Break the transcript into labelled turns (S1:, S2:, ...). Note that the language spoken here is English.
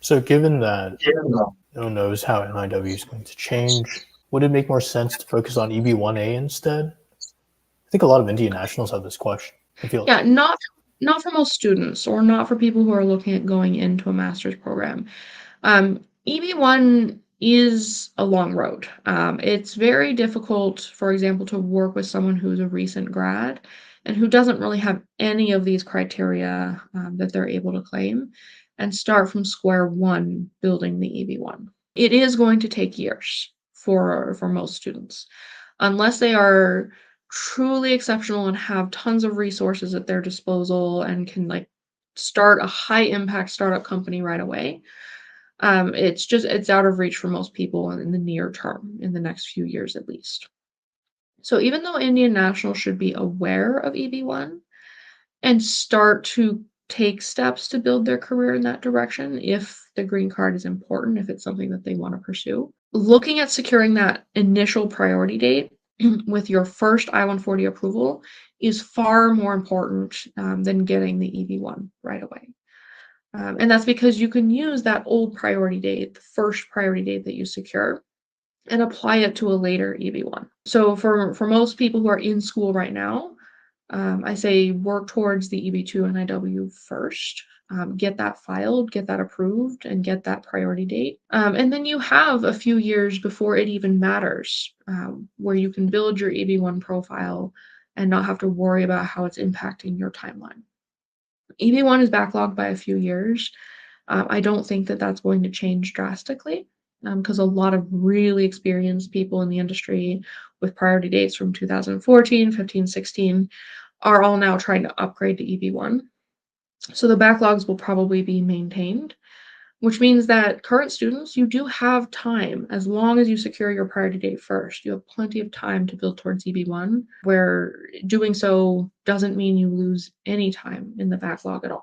S1: So given that no one knows how NIW is going to change, would it make more sense to focus on EB-1A instead? I think a lot of Indian nationals have this question. I feel like.
S2: Yeah, not for most students or not for people who are looking at going into a master's program. EB-1 is a long road. It's very difficult, for example, to work with someone who's a recent grad and who doesn't really have any of these criteria that they're able to claim and start from square one building the EB-1. It is going to take years for most students, unless they are truly exceptional and have tons of resources at their disposal and can like start a high impact startup company right away. It's out of reach for most people in the near term, in the next few years at least. So even though Indian nationals should be aware of EB-1 and start to take steps to build their career in that direction, if the green card is important, if it's something that they want to pursue, looking at securing that initial priority date with your first I-140 approval is far more important than getting the EB-1 right away. And that's because you can use that old priority date, the first priority date that you secure, and apply it to a later EB-1. So for most people who are in school right now, I say work towards the EB-2 NIW first. Get that filed, get that approved, and get that priority date. And then you have a few years before it even matters, where you can build your EB-1 profile and not have to worry about how it's impacting your timeline. EB-1 is backlogged by a few years. I don't think that that's going to change drastically because a lot of really experienced people in the industry with priority dates from 2014, 15, 16 are all now trying to upgrade to EB-1. So the backlogs will probably be maintained, which means that current students, you do have time as long as you secure your priority date first. You have plenty of time to build towards EB-1, where doing so doesn't mean you lose any time in the backlog at all.